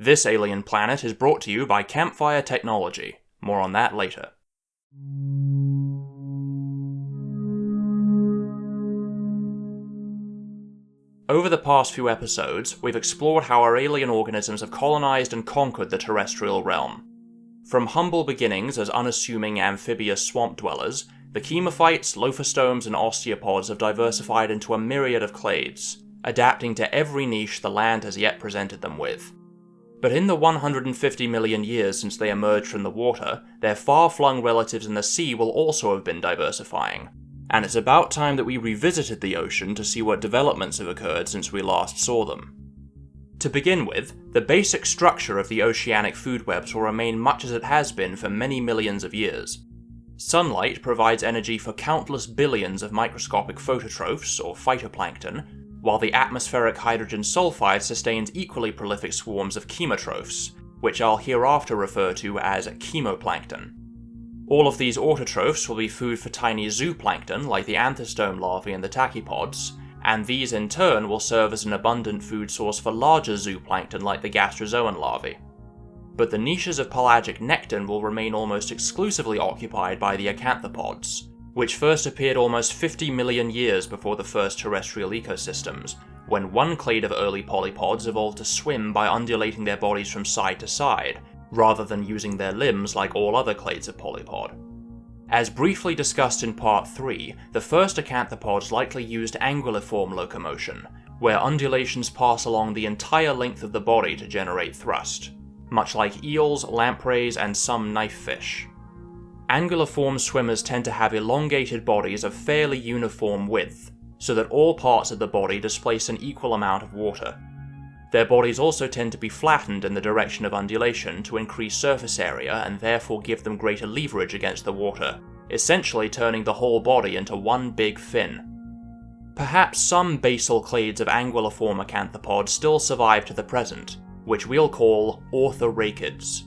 This alien planet is brought to you by Campfire Technology. More on that later. Over the past few episodes, we've explored how our alien organisms have colonized and conquered the terrestrial realm. From humble beginnings as unassuming amphibious swamp dwellers, the chemophytes, lophostomes, and osteopods have diversified into a myriad of clades, adapting to every niche the land has yet presented them with. But in the 150 million years since they emerged from the water, their far-flung relatives in the sea will also have been diversifying. And it's about time that we revisited the ocean to see what developments have occurred since we last saw them. To begin with, the basic structure of the oceanic food webs will remain much as it has been for many millions of years. Sunlight provides energy for countless billions of microscopic phototrophs, or phytoplankton, while the atmospheric hydrogen sulfide sustains equally prolific swarms of chemotrophs, which I'll hereafter refer to as chemoplankton. All of these autotrophs will be food for tiny zooplankton like the anthostome larvae and the tachypods, and these in turn will serve as an abundant food source for larger zooplankton like the gastrozoan larvae. But the niches of pelagic nekton will remain almost exclusively occupied by the acanthopods, which first appeared almost 50 million years before the first terrestrial ecosystems, when one clade of early polypods evolved to swim by undulating their bodies from side to side, rather than using their limbs like all other clades of polypod. As briefly discussed in Part 3, the first acanthopods likely used anguilliform locomotion, where undulations pass along the entire length of the body to generate thrust, much like eels, lampreys, and some knifefish. Anguilliform swimmers tend to have elongated bodies of fairly uniform width, so that all parts of the body displace an equal amount of water. Their bodies also tend to be flattened in the direction of undulation to increase surface area and therefore give them greater leverage against the water, essentially turning the whole body into one big fin. Perhaps some basal clades of anguilliform acanthopods still survive to the present, which we'll call orthorhynchids.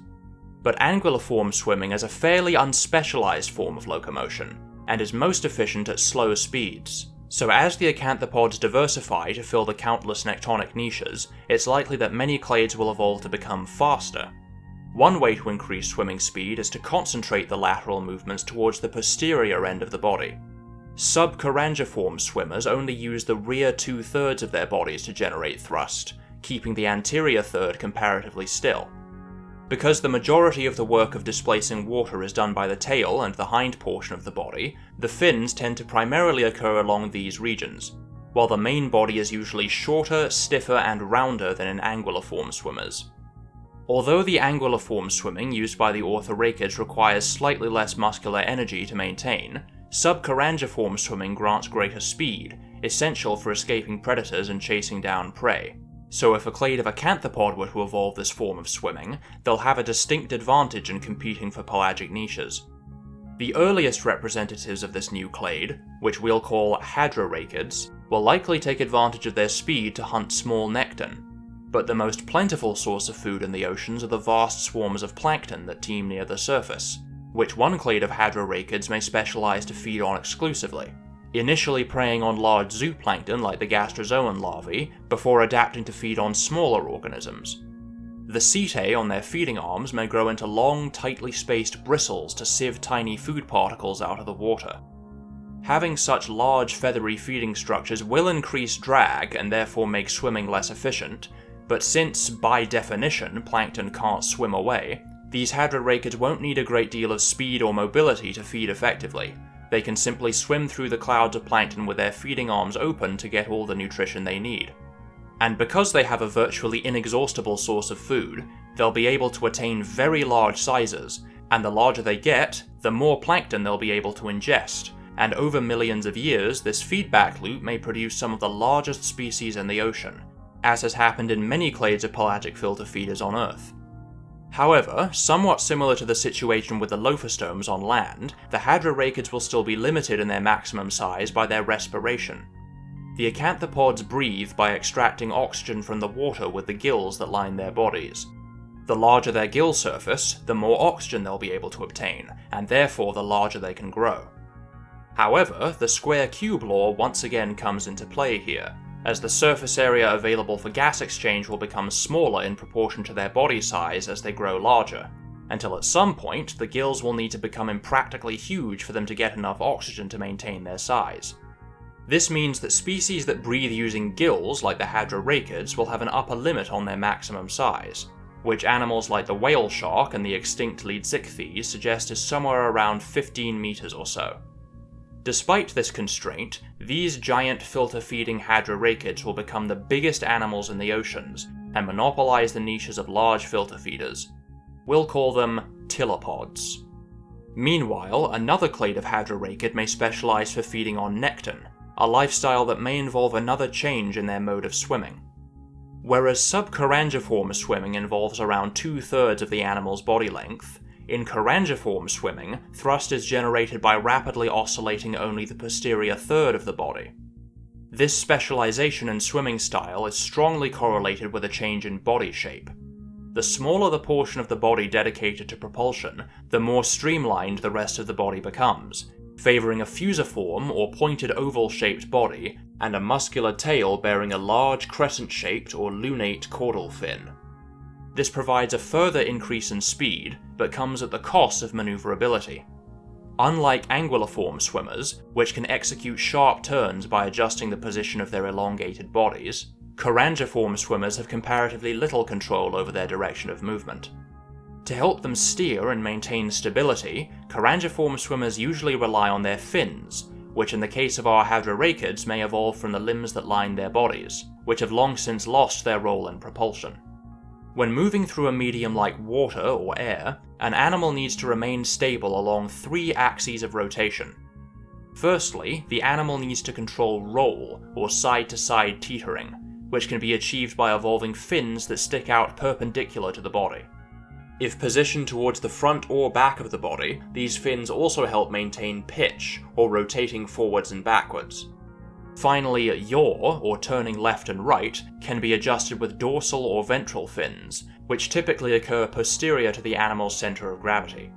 But anguilliform swimming is a fairly unspecialized form of locomotion, and is most efficient at slow speeds. So as the acanthopods diversify to fill the countless nectonic niches, it's likely that many clades will evolve to become faster. One way to increase swimming speed is to concentrate the lateral movements towards the posterior end of the body. Subchorangiform swimmers only use the rear 2/3 of their bodies to generate thrust, keeping the anterior third comparatively still. Because the majority of the work of displacing water is done by the tail and the hind portion of the body, the fins tend to primarily occur along these regions, while the main body is usually shorter, stiffer, and rounder than in anguilliform swimmers. Although the anguilliform swimming used by the orthorhynchids requires slightly less muscular energy to maintain, subchorangiform swimming grants greater speed, essential for escaping predators and chasing down prey. So if a clade of acanthopod were to evolve this form of swimming, they'll have a distinct advantage in competing for pelagic niches. The earliest representatives of this new clade, which we'll call hadrorhynchids, will likely take advantage of their speed to hunt small nekton. But the most plentiful source of food in the oceans are the vast swarms of plankton that teem near the surface, which one clade of hadrorhynchids may specialize to feed on exclusively, initially preying on large zooplankton like the gastrozoan larvae, before adapting to feed on smaller organisms. The setae on their feeding arms may grow into long, tightly spaced bristles to sieve tiny food particles out of the water. Having such large feathery feeding structures will increase drag and therefore make swimming less efficient, but since, by definition, plankton can't swim away, these hadrorhynchids won't need a great deal of speed or mobility to feed effectively. They can simply swim through the clouds of plankton with their feeding arms open to get all the nutrition they need. And because they have a virtually inexhaustible source of food, they'll be able to attain very large sizes, and the larger they get, the more plankton they'll be able to ingest, and over millions of years, this feedback loop may produce some of the largest species in the ocean, as has happened in many clades of pelagic filter feeders on Earth. However, somewhat similar to the situation with the lophostomes on land, the hadrorhynchids will still be limited in their maximum size by their respiration. The acanthopods breathe by extracting oxygen from the water with the gills that line their bodies. The larger their gill surface, the more oxygen they'll be able to obtain, and therefore the larger they can grow. However, the square cube law once again comes into play here, as the surface area available for gas exchange will become smaller in proportion to their body size as they grow larger, until at some point the gills will need to become impractically huge for them to get enough oxygen to maintain their size. This means that species that breathe using gills, like the hadrorachids, will have an upper limit on their maximum size, which animals like the whale shark and the extinct Leedsichthys suggest is somewhere around 15 meters or so. Despite this constraint, these giant filter-feeding hadrorachids will become the biggest animals in the oceans and monopolize the niches of large filter feeders. We'll call them tylopods. Meanwhile, another clade of hadrorachid may specialize for feeding on nekton, a lifestyle that may involve another change in their mode of swimming. Whereas subchorangiform swimming involves around 2/3 of the animal's body length, in chorangiform swimming, thrust is generated by rapidly oscillating only the posterior third of the body. This specialization in swimming style is strongly correlated with a change in body shape. The smaller the portion of the body dedicated to propulsion, the more streamlined the rest of the body becomes, favouring a fusiform or pointed oval-shaped body, and a muscular tail bearing a large crescent-shaped or lunate caudal fin. This provides a further increase in speed, but comes at the cost of manoeuvrability. Unlike anguilliform swimmers, which can execute sharp turns by adjusting the position of their elongated bodies, chorangiform swimmers have comparatively little control over their direction of movement. To help them steer and maintain stability, chorangiform swimmers usually rely on their fins, which in the case of our hadrorachids may evolve from the limbs that line their bodies, which have long since lost their role in propulsion. When moving through a medium like water or air, an animal needs to remain stable along 3 axes of rotation. Firstly, the animal needs to control roll, or side-to-side teetering, which can be achieved by evolving fins that stick out perpendicular to the body. If positioned towards the front or back of the body, these fins also help maintain pitch, or rotating forwards and backwards. Finally, yaw, or turning left and right, can be adjusted with dorsal or ventral fins, which typically occur posterior to the animal's center of gravity.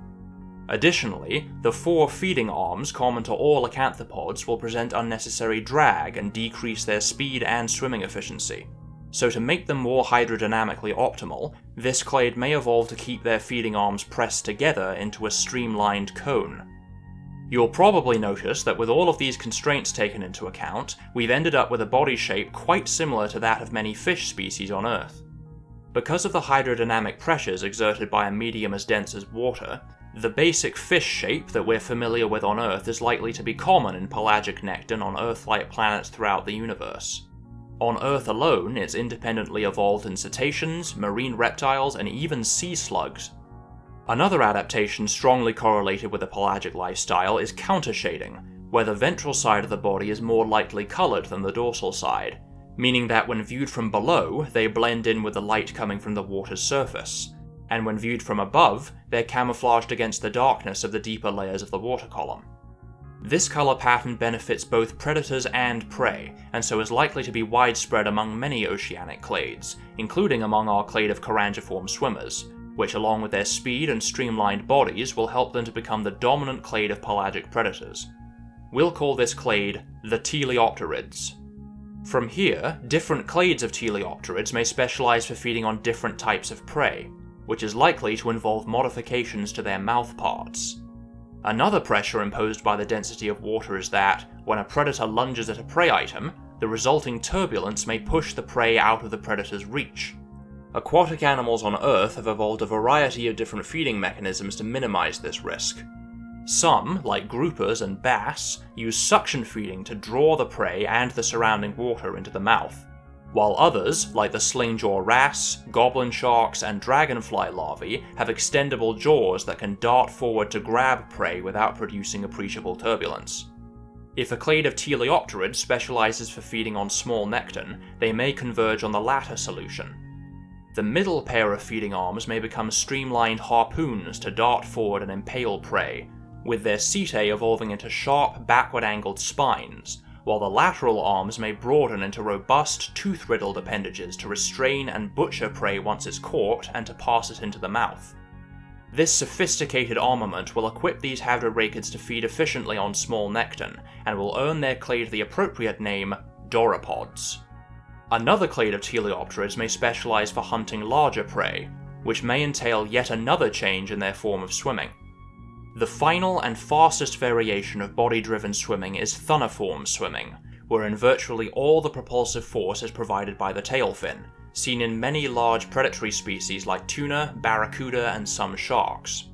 Additionally, the 4 feeding arms common to all acanthopods will present unnecessary drag and decrease their speed and swimming efficiency. So to make them more hydrodynamically optimal, this clade may evolve to keep their feeding arms pressed together into a streamlined cone. You'll probably notice that with all of these constraints taken into account, we've ended up with a body shape quite similar to that of many fish species on Earth. Because of the hydrodynamic pressures exerted by a medium as dense as water, the basic fish shape that we're familiar with on Earth is likely to be common in pelagic nekton on Earth-like planets throughout the universe. On Earth alone, it's independently evolved in cetaceans, marine reptiles, and even sea slugs. Another adaptation strongly correlated with a pelagic lifestyle is countershading, where the ventral side of the body is more lightly coloured than the dorsal side, meaning that when viewed from below, they blend in with the light coming from the water's surface, and when viewed from above, they're camouflaged against the darkness of the deeper layers of the water column. This colour pattern benefits both predators and prey, and so is likely to be widespread among many oceanic clades, including among our clade of chorangiform swimmers, which along with their speed and streamlined bodies will help them to become the dominant clade of pelagic predators. We'll call this clade the teleopterids. From here, different clades of teleopterids may specialise for feeding on different types of prey, which is likely to involve modifications to their mouth parts. Another pressure imposed by the density of water is that, when a predator lunges at a prey item, the resulting turbulence may push the prey out of the predator's reach. Aquatic animals on Earth have evolved a variety of different feeding mechanisms to minimize this risk. Some, like groupers and bass, use suction feeding to draw the prey and the surrounding water into the mouth, while others, like the slingjaw wrasse, goblin sharks, and dragonfly larvae, have extendable jaws that can dart forward to grab prey without producing appreciable turbulence. If a clade of teleopterids specializes for feeding on small nekton, they may converge on the latter solution. The middle pair of feeding arms may become streamlined harpoons to dart forward and impale prey, with their setae evolving into sharp, backward-angled spines, while the lateral arms may broaden into robust, tooth-riddled appendages to restrain and butcher prey once it's caught and to pass it into the mouth. This sophisticated armament will equip these hadrorachids to feed efficiently on small nekton, and will earn their clade the appropriate name Dorapods. Another clade of teleopterids may specialize for hunting larger prey, which may entail yet another change in their form of swimming. The final and fastest variation of body-driven swimming is thunniform swimming, wherein virtually all the propulsive force is provided by the tail fin, seen in many large predatory species like tuna, barracuda, and some sharks.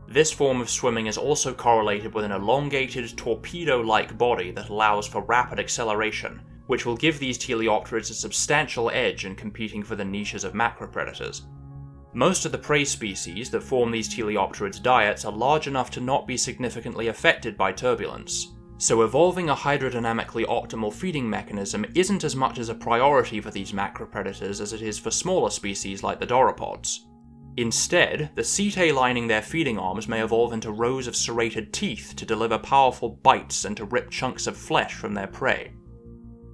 This form of swimming is also correlated with an elongated, torpedo-like body that allows for rapid acceleration, which will give these teleopterids a substantial edge in competing for the niches of macropredators. Most of the prey species that form these teleopterids' diets are large enough to not be significantly affected by turbulence, so evolving a hydrodynamically optimal feeding mechanism isn't as much as a priority for these macropredators as it is for smaller species like the sauropods. Instead, the setae lining their feeding arms may evolve into rows of serrated teeth to deliver powerful bites and to rip chunks of flesh from their prey.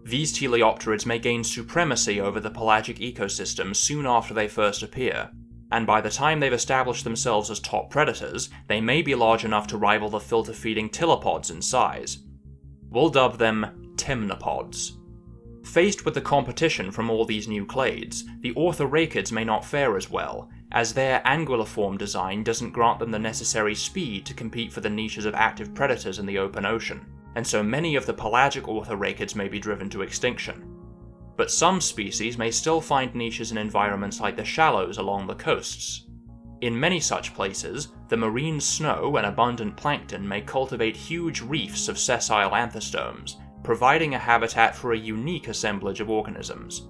These teleopterids may gain supremacy over the pelagic ecosystem soon after they first appear, and by the time they've established themselves as top predators, they may be large enough to rival the filter-feeding tylopods in size. We'll dub them temnopods. Faced with the competition from all these new clades, the orthorhynchids may not fare as well, as their anguilliform design doesn't grant them the necessary speed to compete for the niches of active predators in the open ocean, and so many of the pelagic orthorhynchids may be driven to extinction. But some species may still find niches in environments like the shallows along the coasts. In many such places, the marine snow and abundant plankton may cultivate huge reefs of sessile anthostomes, providing a habitat for a unique assemblage of organisms.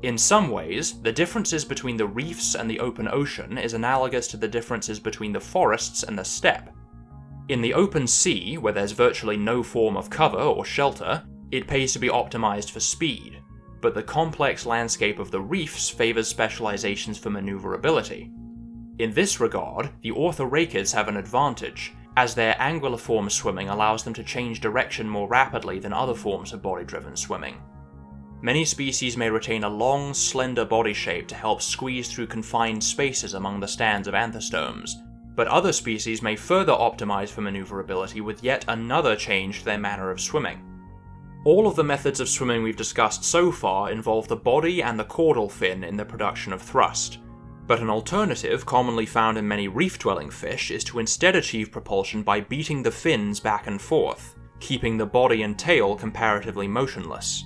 In some ways, the differences between the reefs and the open ocean is analogous to the differences between the forests and the steppe. In the open sea, where there's virtually no form of cover or shelter, it pays to be optimized for speed, but the complex landscape of the reefs favors specializations for maneuverability. In this regard, the orthorhynchids have an advantage, as their anguilliform swimming allows them to change direction more rapidly than other forms of body-driven swimming. Many species may retain a long, slender body shape to help squeeze through confined spaces among the stands of anthostomes, but other species may further optimize for maneuverability with yet another change to their manner of swimming. All of the methods of swimming we've discussed so far involve the body and the caudal fin in the production of thrust, but an alternative commonly found in many reef-dwelling fish is to instead achieve propulsion by beating the fins back and forth, keeping the body and tail comparatively motionless.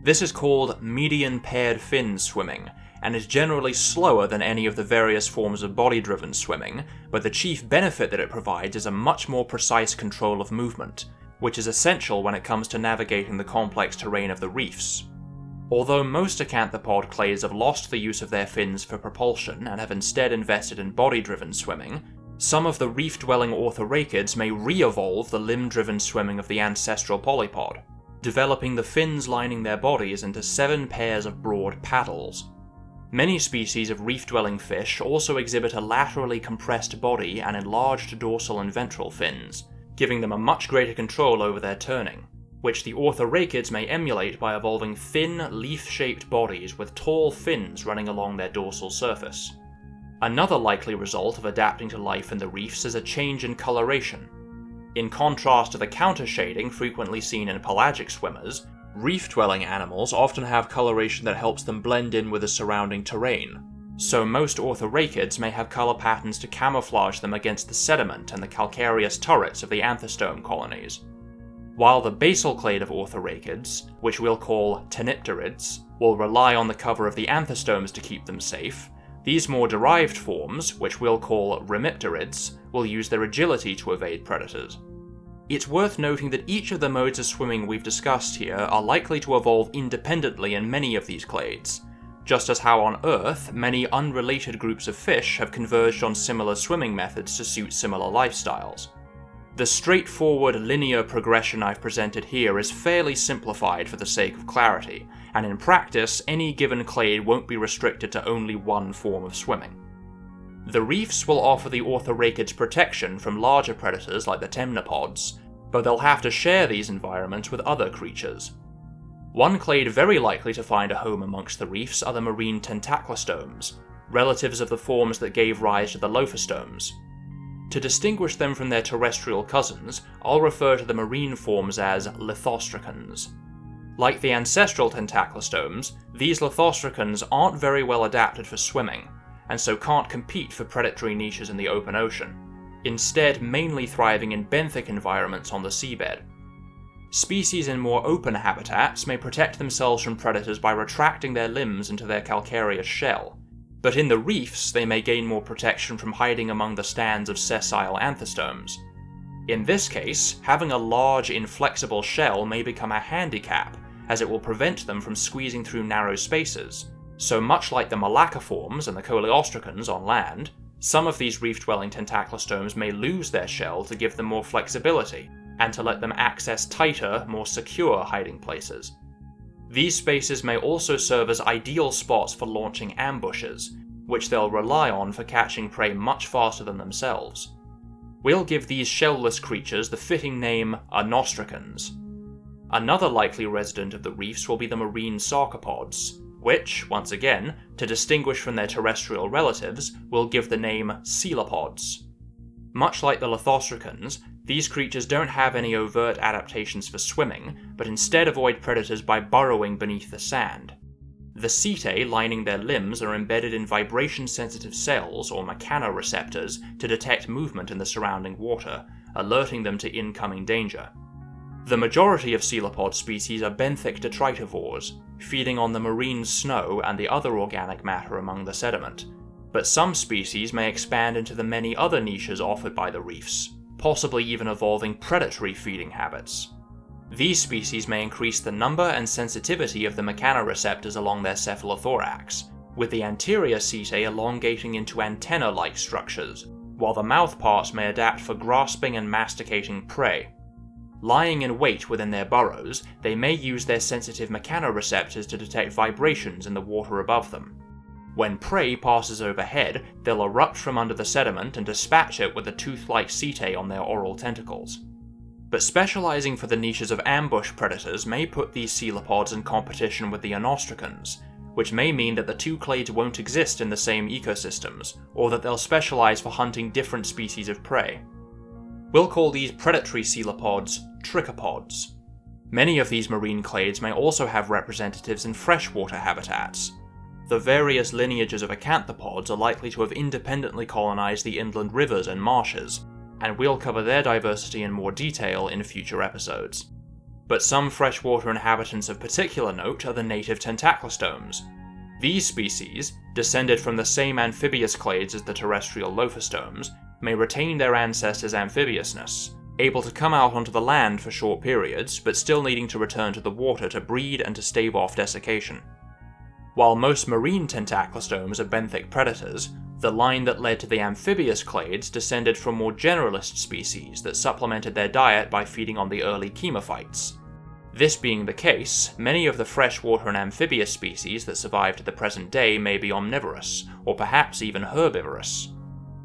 This is called median paired fin swimming, and is generally slower than any of the various forms of body-driven swimming, but the chief benefit that it provides is a much more precise control of movement, which is essential when it comes to navigating the complex terrain of the reefs. Although most acanthopod clades have lost the use of their fins for propulsion and have instead invested in body-driven swimming, some of the reef-dwelling orthorhynchids may re-evolve the limb-driven swimming of the ancestral polypod, developing the fins lining their bodies into 7 pairs of broad paddles. Many species of reef-dwelling fish also exhibit a laterally compressed body and enlarged dorsal and ventral fins, giving them a much greater control over their turning, which the orthorhynchids may emulate by evolving thin, leaf-shaped bodies with tall fins running along their dorsal surface. Another likely result of adapting to life in the reefs is a change in coloration. In contrast to the countershading frequently seen in pelagic swimmers, reef-dwelling animals often have coloration that helps them blend in with the surrounding terrain, so most orthorhynchids may have color patterns to camouflage them against the sediment and the calcareous turrets of the anthostome colonies. While the basal clade of orthorhynchids, which we'll call tenipterids, will rely on the cover of the anthostomes to keep them safe, these more derived forms, which we'll call remipterids, will use their agility to evade predators. It's worth noting that each of the modes of swimming we've discussed here are likely to evolve independently in many of these clades, just as how on Earth many unrelated groups of fish have converged on similar swimming methods to suit similar lifestyles. The straightforward linear progression I've presented here is fairly simplified for the sake of clarity, and in practice any given clade won't be restricted to only one form of swimming. The reefs will offer the orthorhynchids protection from larger predators like the temnopods, but they'll have to share these environments with other creatures. One clade very likely to find a home amongst the reefs are the marine tentaclostomes, relatives of the forms that gave rise to the lophostomes. To distinguish them from their terrestrial cousins, I'll refer to the marine forms as lithostracans. Like the ancestral tentaclostomes, these lithostracans aren't very well adapted for swimming, and so can't compete for predatory niches in the open ocean, instead mainly thriving in benthic environments on the seabed. Species in more open habitats may protect themselves from predators by retracting their limbs into their calcareous shell, but in the reefs they may gain more protection from hiding among the stands of sessile anthostomes. In this case, having a large, inflexible shell may become a handicap, as it will prevent them from squeezing through narrow spaces, so much like the malacoforms and the coleostracans on land, some of these reef-dwelling tentaclostomes may lose their shell to give them more flexibility, and to let them access tighter, more secure hiding places. These spaces may also serve as ideal spots for launching ambushes, which they'll rely on for catching prey much faster than themselves. We'll give these shellless creatures the fitting name anostracans. Another likely resident of the reefs will be the marine sarcopods, which, once again, to distinguish from their terrestrial relatives, will give the name coelopods. Much like the lithostracans, these creatures don't have any overt adaptations for swimming, but instead avoid predators by burrowing beneath the sand. The setae lining their limbs are embedded in vibration-sensitive cells or mechanoreceptors to detect movement in the surrounding water, alerting them to incoming danger. The majority of coelopod species are benthic detritivores, feeding on the marine snow and the other organic matter among the sediment, but some species may expand into the many other niches offered by the reefs, possibly even evolving predatory feeding habits. These species may increase the number and sensitivity of the mechanoreceptors along their cephalothorax, with the anterior setae elongating into antenna-like structures, while the mouth parts may adapt for grasping and masticating prey. Lying in wait within their burrows, they may use their sensitive mechanoreceptors to detect vibrations in the water above them. When prey passes overhead, they'll erupt from under the sediment and dispatch it with the tooth-like setae on their oral tentacles. But specializing for the niches of ambush predators may put these coelopods in competition with the anostracans, which may mean that the two clades won't exist in the same ecosystems, or that they'll specialize for hunting different species of prey. We'll call these predatory coelopods trichopods. Many of these marine clades may also have representatives in freshwater habitats. The various lineages of acanthopods are likely to have independently colonized the inland rivers and marshes, and we'll cover their diversity in more detail in future episodes. But some freshwater inhabitants of particular note are the native tentaclostomes. These species, descended from the same amphibious clades as the terrestrial lophostomes, may retain their ancestors' amphibiousness, able to come out onto the land for short periods, but still needing to return to the water to breed and to stave off desiccation. While most marine tentaclostomes are benthic predators, the line that led to the amphibious clades descended from more generalist species that supplemented their diet by feeding on the early chemophytes. This being the case, many of the freshwater and amphibious species that survive to the present day may be omnivorous, or perhaps even herbivorous.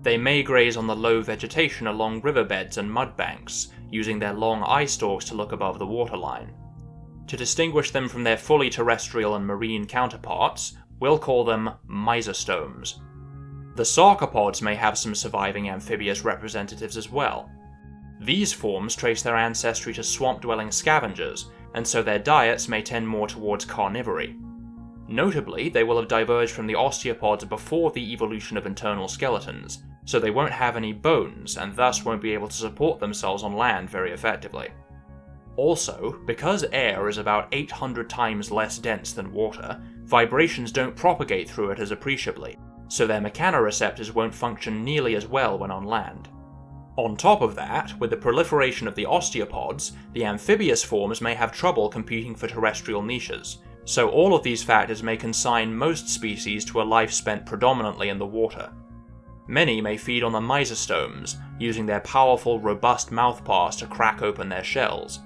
They may graze on the low vegetation along riverbeds and mudbanks, using their long eye stalks to look above the waterline. To distinguish them from their fully terrestrial and marine counterparts, we'll call them mysostomes. The sarcopods may have some surviving amphibious representatives as well. These forms trace their ancestry to swamp-dwelling scavengers, and so their diets may tend more towards carnivory. Notably, they will have diverged from the osteopods before the evolution of internal skeletons, so they won't have any bones and thus won't be able to support themselves on land very effectively. Also, because air is about 800 times less dense than water, vibrations don't propagate through it as appreciably, so their mechanoreceptors won't function nearly as well when on land. On top of that, with the proliferation of the osteopods, the amphibious forms may have trouble competing for terrestrial niches, so all of these factors may consign most species to a life spent predominantly in the water. Many may feed on the mysostomes, using their powerful, robust mouthparts to crack open their shells.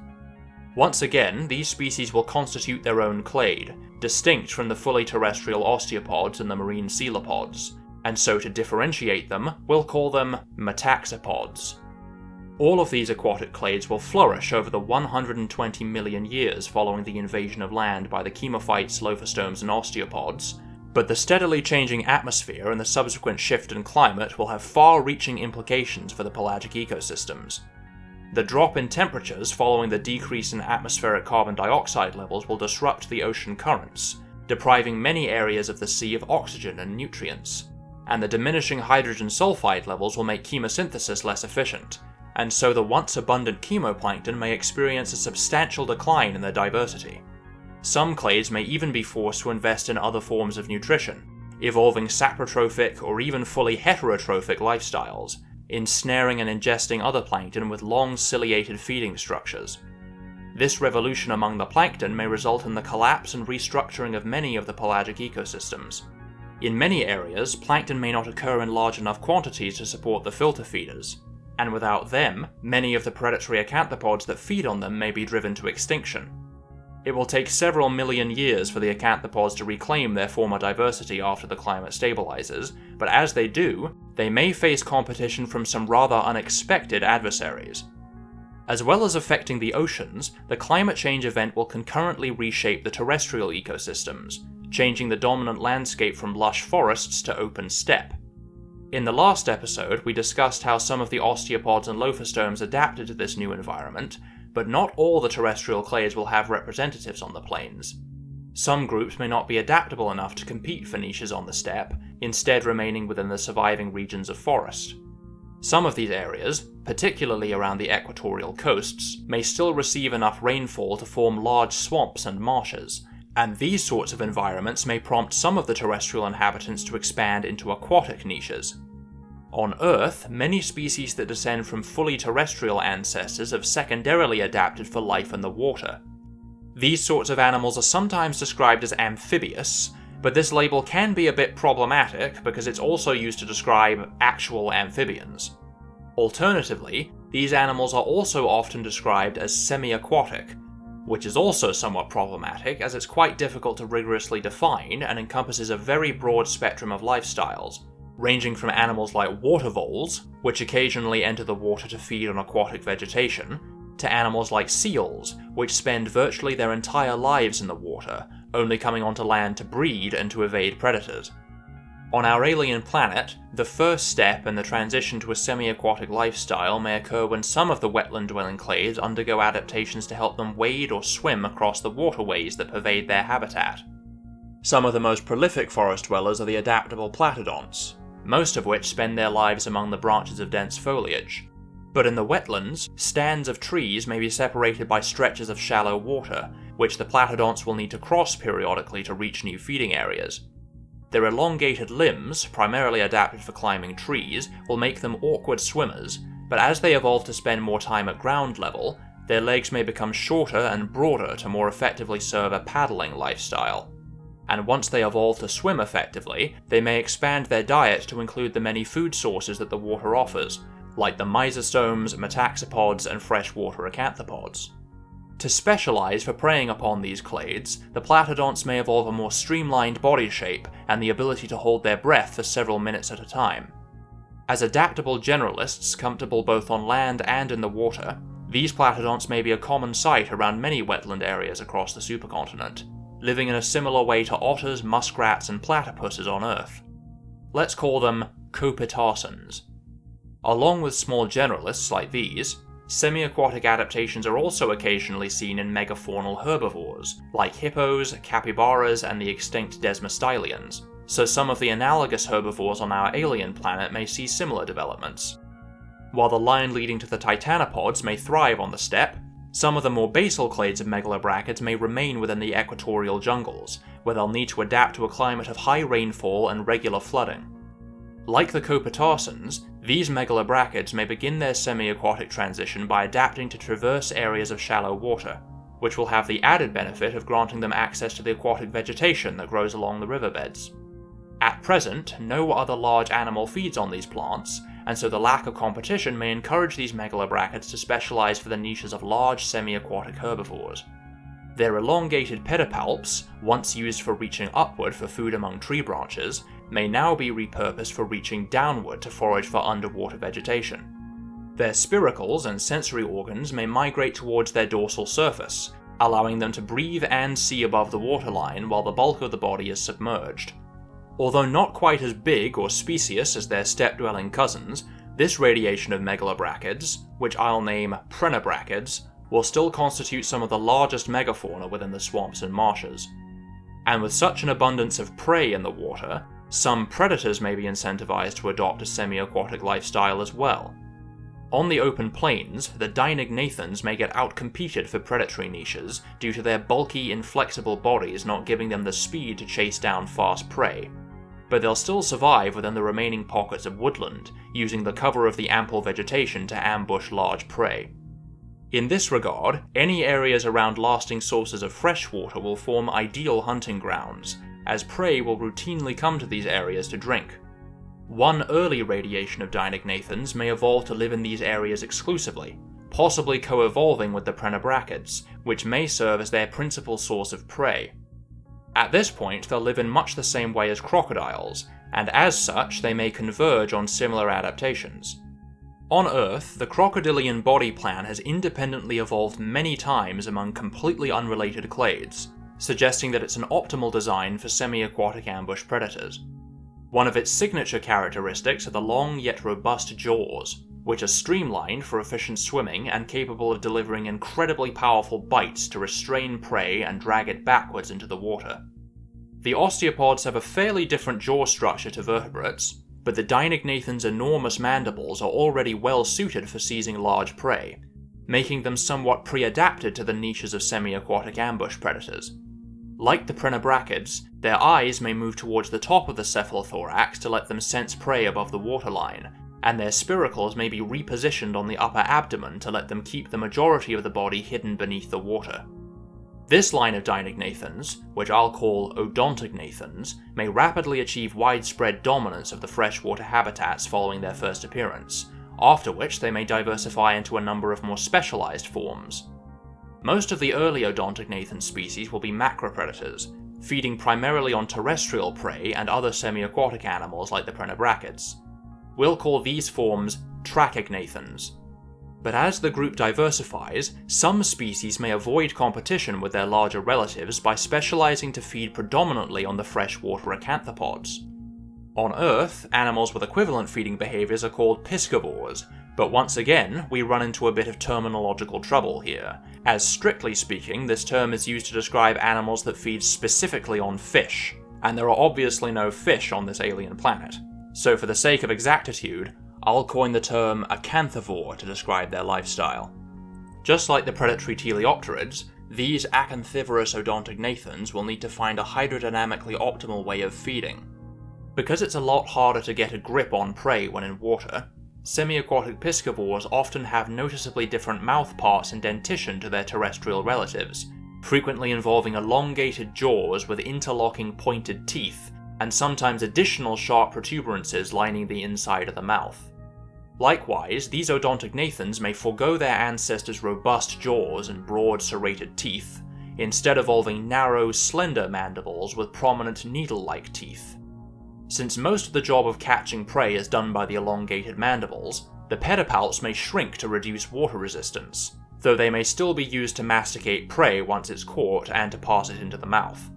Once again, these species will constitute their own clade, distinct from the fully terrestrial osteopods and the marine coelopods, and so to differentiate them, we'll call them metaxopods. All of these aquatic clades will flourish over the 120 million years following the invasion of land by the chemophytes, lophostomes, and osteopods, but the steadily changing atmosphere and the subsequent shift in climate will have far-reaching implications for the pelagic ecosystems. The drop in temperatures following the decrease in atmospheric carbon dioxide levels will disrupt the ocean currents, depriving many areas of the sea of oxygen and nutrients. And the diminishing hydrogen sulfide levels will make chemosynthesis less efficient, and so the once abundant chemoplankton may experience a substantial decline in their diversity. Some clades may even be forced to invest in other forms of nutrition, evolving saprotrophic or even fully heterotrophic lifestyles, ensnaring and ingesting other plankton with long ciliated feeding structures. This revolution among the plankton may result in the collapse and restructuring of many of the pelagic ecosystems. In many areas, plankton may not occur in large enough quantities to support the filter feeders, and without them, many of the predatory acanthopods that feed on them may be driven to extinction. It will take several million years for the acanthopods to reclaim their former diversity after the climate stabilizes, but as they do, they may face competition from some rather unexpected adversaries. As well as affecting the oceans, the climate change event will concurrently reshape the terrestrial ecosystems, changing the dominant landscape from lush forests to open steppe. In the last episode, we discussed how some of the osteopods and lophostomes adapted to this new environment, but not all the terrestrial clades will have representatives on the plains. Some groups may not be adaptable enough to compete for niches on the steppe, instead remaining within the surviving regions of forest. Some of these areas, particularly around the equatorial coasts, may still receive enough rainfall to form large swamps and marshes, and these sorts of environments may prompt some of the terrestrial inhabitants to expand into aquatic niches. On Earth, many species that descend from fully terrestrial ancestors have secondarily adapted for life in the water. These sorts of animals are sometimes described as amphibious, but this label can be a bit problematic because it's also used to describe actual amphibians. Alternatively, these animals are also often described as semi-aquatic, which is also somewhat problematic as it's quite difficult to rigorously define and encompasses a very broad spectrum of lifestyles, ranging from animals like water voles, which occasionally enter the water to feed on aquatic vegetation, to animals like seals, which spend virtually their entire lives in the water, only coming onto land to breed and to evade predators. On our alien planet, the first step in the transition to a semi-aquatic lifestyle may occur when some of the wetland-dwelling clades undergo adaptations to help them wade or swim across the waterways that pervade their habitat. Some of the most prolific forest dwellers are the adaptable platodonts, most of which spend their lives among the branches of dense foliage. But in the wetlands, stands of trees may be separated by stretches of shallow water, which the platodonts will need to cross periodically to reach new feeding areas. Their elongated limbs, primarily adapted for climbing trees, will make them awkward swimmers, but as they evolve to spend more time at ground level, their legs may become shorter and broader to more effectively serve a paddling lifestyle. And once they evolve to swim effectively, they may expand their diet to include the many food sources that the water offers, like the mysostomes, metaxopods, and freshwater acanthopods. To specialize for preying upon these clades, the platodonts may evolve a more streamlined body shape and the ability to hold their breath for several minutes at a time. As adaptable generalists, comfortable both on land and in the water, these platodonts may be a common sight around many wetland areas across the supercontinent, living in a similar way to otters, muskrats, and platypuses on Earth. Let's call them copitarsons. Along with small generalists like these, semi-aquatic adaptations are also occasionally seen in megafaunal herbivores, like hippos, capybaras, and the extinct desmostylians, so some of the analogous herbivores on our alien planet may see similar developments. While the line leading to the titanopods may thrive on the steppe, some of the more basal clades of megalobrachids may remain within the equatorial jungles, where they'll need to adapt to a climate of high rainfall and regular flooding. Like the copitarsons, these megalobrachids may begin their semi-aquatic transition by adapting to traverse areas of shallow water, which will have the added benefit of granting them access to the aquatic vegetation that grows along the riverbeds. At present, no other large animal feeds on these plants, and so the lack of competition may encourage these megalobrachids to specialize for the niches of large semi-aquatic herbivores. Their elongated pedipalps, once used for reaching upward for food among tree branches, may now be repurposed for reaching downward to forage for underwater vegetation. Their spiracles and sensory organs may migrate towards their dorsal surface, allowing them to breathe and see above the waterline while the bulk of the body is submerged. Although not quite as big or specious as their steppe-dwelling cousins, this radiation of megalobrachids, which I'll name prenobrachids, will still constitute some of the largest megafauna within the swamps and marshes. And with such an abundance of prey in the water, some predators may be incentivized to adopt a semi-aquatic lifestyle as well. On the open plains, the Deinognathans may get outcompeted for predatory niches due to their bulky, inflexible bodies not giving them the speed to chase down fast prey, but they'll still survive within the remaining pockets of woodland, using the cover of the ample vegetation to ambush large prey. In this regard, any areas around lasting sources of fresh water will form ideal hunting grounds, as prey will routinely come to these areas to drink. One early radiation of Deinognathans may evolve to live in these areas exclusively, possibly co-evolving with the prenobrachids, which may serve as their principal source of prey. At this point, they'll live in much the same way as crocodiles, and as such, they may converge on similar adaptations. On Earth, the crocodilian body plan has independently evolved many times among completely unrelated clades, suggesting that it's an optimal design for semi-aquatic ambush predators. One of its signature characteristics are the long yet robust jaws, which are streamlined for efficient swimming and capable of delivering incredibly powerful bites to restrain prey and drag it backwards into the water. The osteopods have a fairly different jaw structure to vertebrates, but the Deinognathans' enormous mandibles are already well suited for seizing large prey, making them somewhat pre-adapted to the niches of semi-aquatic ambush predators. Like the prenobrachids, their eyes may move towards the top of the cephalothorax to let them sense prey above the waterline, and their spiracles may be repositioned on the upper abdomen to let them keep the majority of the body hidden beneath the water. This line of Deinognathans, which I'll call Odontognathans, may rapidly achieve widespread dominance of the freshwater habitats following their first appearance, after which they may diversify into a number of more specialized forms. Most of the early Odontognathans species will be macropredators, feeding primarily on terrestrial prey and other semi-aquatic animals like the prenobrachids. We'll call these forms Trachognathans. But as the group diversifies, some species may avoid competition with their larger relatives by specializing to feed predominantly on the freshwater acanthopods. On Earth, animals with equivalent feeding behaviors are called piscivores, but once again, we run into a bit of terminological trouble here, as strictly speaking, this term is used to describe animals that feed specifically on fish, and there are obviously no fish on this alien planet. So for the sake of exactitude, I'll coin the term acanthivore to describe their lifestyle. Just like the predatory teleopterids, these acanthivorous Odontognathans will need to find a hydrodynamically optimal way of feeding. Because it's a lot harder to get a grip on prey when in water, semi-aquatic piscivores often have noticeably different mouth parts and dentition to their terrestrial relatives, frequently involving elongated jaws with interlocking pointed teeth, and sometimes additional sharp protuberances lining the inside of the mouth. Likewise, these Odontognathans may forego their ancestors' robust jaws and broad serrated teeth, instead evolving narrow, slender mandibles with prominent needle-like teeth. Since most of the job of catching prey is done by the elongated mandibles, the pedipalps may shrink to reduce water resistance, though they may still be used to masticate prey once it's caught and to pass it into the mouth.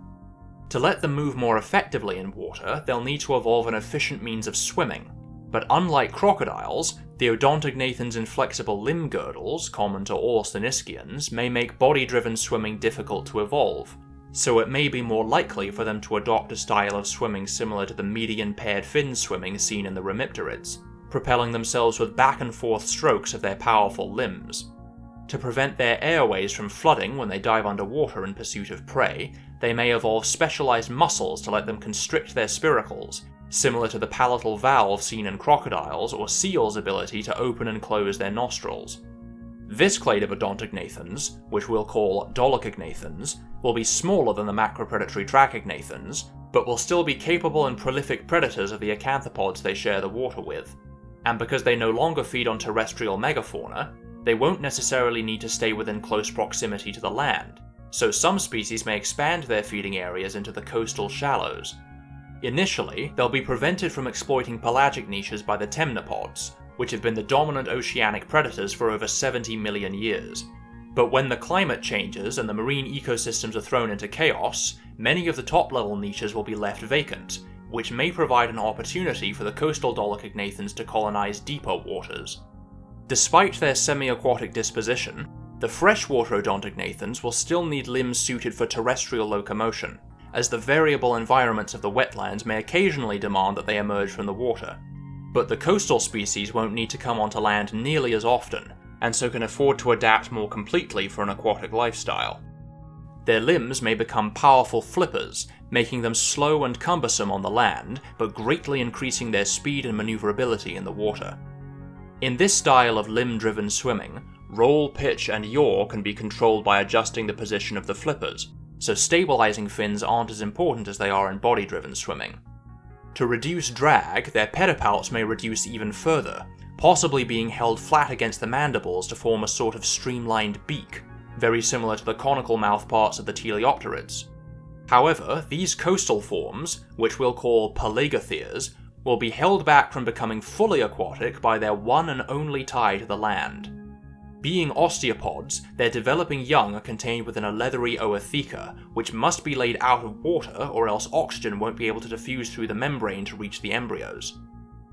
To let them move more effectively in water, they'll need to evolve an efficient means of swimming, but unlike crocodiles, the Odontognathans' inflexible limb girdles, common to all Syniscians, may make body-driven swimming difficult to evolve, so it may be more likely for them to adopt a style of swimming similar to the median paired fin swimming seen in the remipterids, propelling themselves with back and forth strokes of their powerful limbs. To prevent their airways from flooding when they dive underwater in pursuit of prey, they may evolve specialized muscles to let them constrict their spiracles, similar to the palatal valve seen in crocodiles or seals' ability to open and close their nostrils. This clade of Odontognathans, which we'll call Dolichognathans, will be smaller than the macropredatory Trachognathans, but will still be capable and prolific predators of the acanthopods they share the water with. And because they no longer feed on terrestrial megafauna, they won't necessarily need to stay within close proximity to the land, so some species may expand their feeding areas into the coastal shallows. Initially, they'll be prevented from exploiting pelagic niches by the temnopods, which have been the dominant oceanic predators for over 70 million years. But when the climate changes and the marine ecosystems are thrown into chaos, many of the top-level niches will be left vacant, which may provide an opportunity for the coastal dolichognathans to colonize deeper waters. Despite their semi-aquatic disposition, the freshwater odontognathans will still need limbs suited for terrestrial locomotion, as the variable environments of the wetlands may occasionally demand that they emerge from the water. But the coastal species won't need to come onto land nearly as often, and so can afford to adapt more completely for an aquatic lifestyle. Their limbs may become powerful flippers, making them slow and cumbersome on the land, but greatly increasing their speed and maneuverability in the water. In this style of limb-driven swimming, roll, pitch, and yaw can be controlled by adjusting the position of the flippers, so stabilizing fins aren't as important as they are in body-driven swimming. To reduce drag, their pedipalps may reduce even further, possibly being held flat against the mandibles to form a sort of streamlined beak, very similar to the conical mouthparts of the teleopterids. However, these coastal forms, which we'll call pelagotheres, will be held back from becoming fully aquatic by their one and only tie to the land. Being osteopods, their developing young are contained within a leathery ootheca, which must be laid out of water or else oxygen won't be able to diffuse through the membrane to reach the embryos.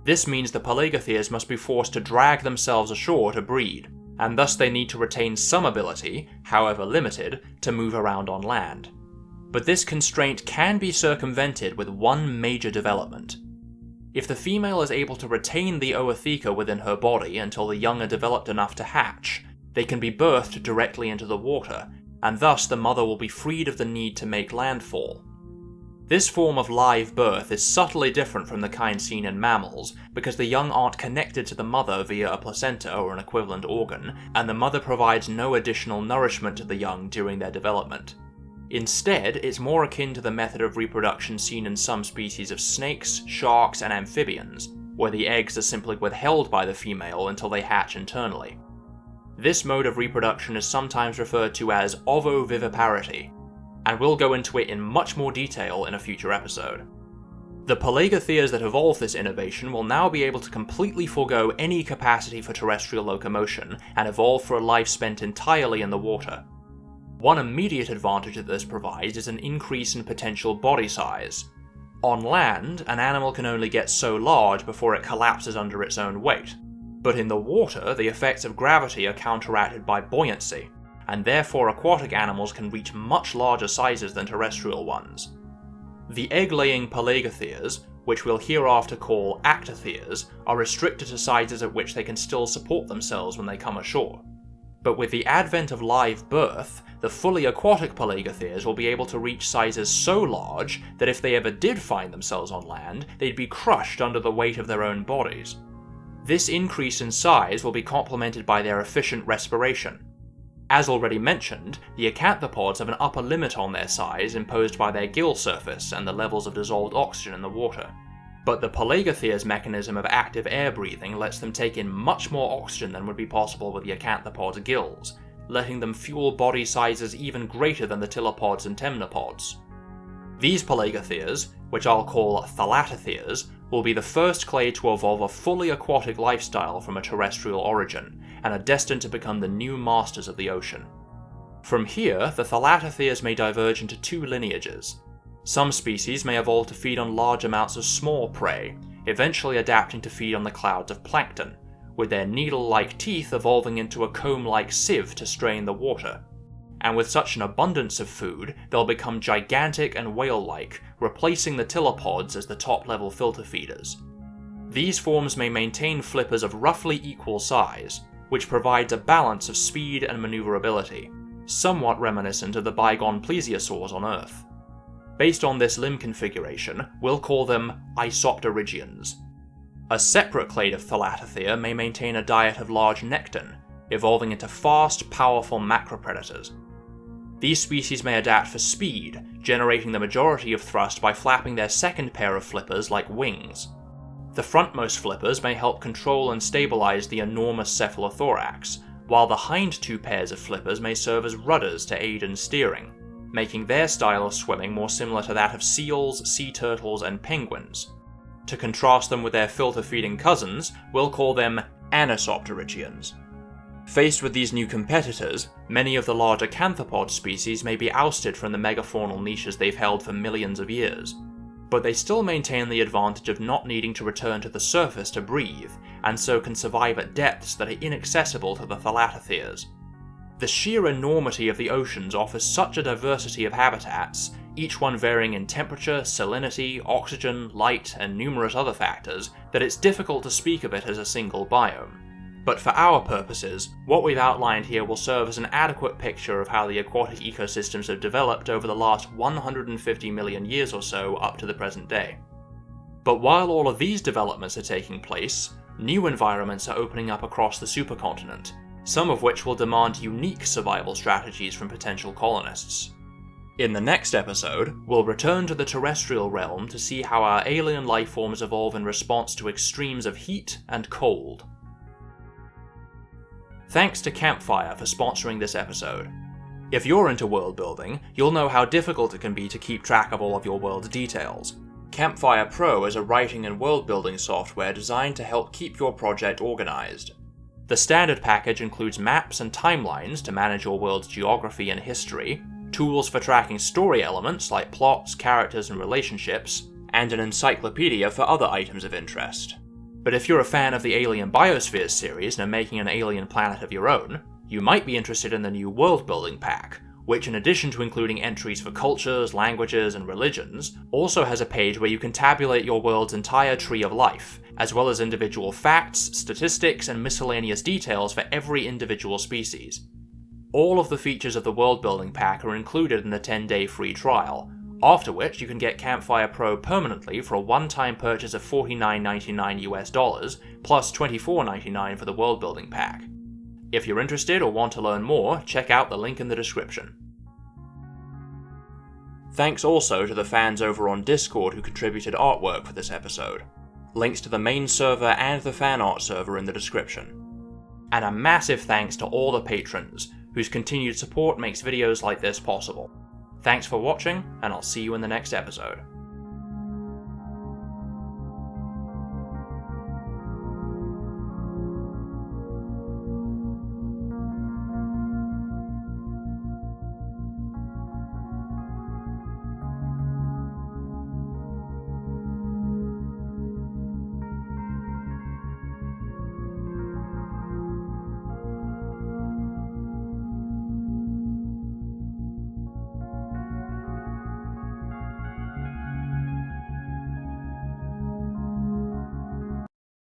This means the pelagotheres must be forced to drag themselves ashore to breed, and thus they need to retain some ability, however limited, to move around on land. But this constraint can be circumvented with one major development. If the female is able to retain the ootheca within her body until the young are developed enough to hatch, they can be birthed directly into the water, and thus the mother will be freed of the need to make landfall. This form of live birth is subtly different from the kind seen in mammals, because the young aren't connected to the mother via a placenta or an equivalent organ, and the mother provides no additional nourishment to the young during their development. Instead, it's more akin to the method of reproduction seen in some species of snakes, sharks, and amphibians, where the eggs are simply withheld by the female until they hatch internally. This mode of reproduction is sometimes referred to as ovoviviparity, and we'll go into it in much more detail in a future episode. The pelagotheres that evolve this innovation will now be able to completely forego any capacity for terrestrial locomotion and evolve for a life spent entirely in the water. One immediate advantage that this provides is an increase in potential body size. On land, an animal can only get so large before it collapses under its own weight, but in the water the effects of gravity are counteracted by buoyancy, and therefore aquatic animals can reach much larger sizes than terrestrial ones. The egg-laying pelagotheres, which we'll hereafter call actotheres, are restricted to sizes at which they can still support themselves when they come ashore. But with the advent of live birth, the fully aquatic pelagotheres will be able to reach sizes so large that if they ever did find themselves on land, they'd be crushed under the weight of their own bodies. This increase in size will be complemented by their efficient respiration. As already mentioned, the acanthopods have an upper limit on their size imposed by their gill surface and the levels of dissolved oxygen in the water. But the pelagotheres' mechanism of active air breathing lets them take in much more oxygen than would be possible with the acanthopods' gills, letting them fuel body sizes even greater than the tylopods and temnopods. These pelagotheres, which I'll call thalattotheres, will be the first clade to evolve a fully aquatic lifestyle from a terrestrial origin, and are destined to become the new masters of the ocean. From here, the thalattotheres may diverge into two lineages. Some species may evolve to feed on large amounts of small prey, eventually adapting to feed on the clouds of plankton, with their needle-like teeth evolving into a comb-like sieve to strain the water. And with such an abundance of food, they'll become gigantic and whale-like, replacing the tylopods as the top-level filter feeders. These forms may maintain flippers of roughly equal size, which provides a balance of speed and maneuverability, somewhat reminiscent of the bygone plesiosaurs on Earth. Based on this limb configuration, we'll call them isopterygians. A separate clade of thalattothere may maintain a diet of large nekton, evolving into fast, powerful macropredators. These species may adapt for speed, generating the majority of thrust by flapping their second pair of flippers like wings. The frontmost flippers may help control and stabilize the enormous cephalothorax, while the hind two pairs of flippers may serve as rudders to aid in steering, making their style of swimming more similar to that of seals, sea turtles, and penguins. To contrast them with their filter-feeding cousins, we'll call them anisopterygians. Faced with these new competitors, many of the larger canthopod species may be ousted from the megafaunal niches they've held for millions of years. but they still maintain the advantage of not needing to return to the surface to breathe, and so can survive at depths that are inaccessible to the thalattotheres. The sheer enormity of the oceans offers such a diversity of habitats, each one varying in temperature, salinity, oxygen, light, and numerous other factors, that it's difficult to speak of it as a single biome. But for our purposes, what we've outlined here will serve as an adequate picture of how the aquatic ecosystems have developed over the last 150 million years or so up to the present day. But while all of these developments are taking place, new environments are opening up across the supercontinent, some of which will demand unique survival strategies from potential colonists. In the next episode, we'll return to the terrestrial realm to see how our alien lifeforms evolve in response to extremes of heat and cold. Thanks to Campfire for sponsoring this episode. If you're into world building, you'll know how difficult it can be to keep track of all of your world's details. Campfire Pro is a writing and world building software designed to help keep your project organized. The standard package includes maps and timelines to manage your world's geography and history, tools for tracking story elements like plots, characters, and relationships, and an encyclopedia for other items of interest. But if you're a fan of the Alien Biospheres series and are making an alien planet of your own, you might be interested in the new World Building Pack, which in addition to including entries for cultures, languages, and religions, also has a page where you can tabulate your world's entire tree of life, as well as individual facts, statistics, and miscellaneous details for every individual species. All of the features of the World Building Pack are included in the 10-day free trial, after which you can get Campfire Pro permanently for a one-time purchase of $49.99 US, plus $24.99 for the World Building Pack. If you're interested or want to learn more, check out the link in the description. Thanks also to the fans over on Discord who contributed artwork for this episode. Links to the main server and the fan art server in the description. And a massive thanks to all the patrons, whose continued support makes videos like this possible. Thanks for watching, and I'll see you in the next episode.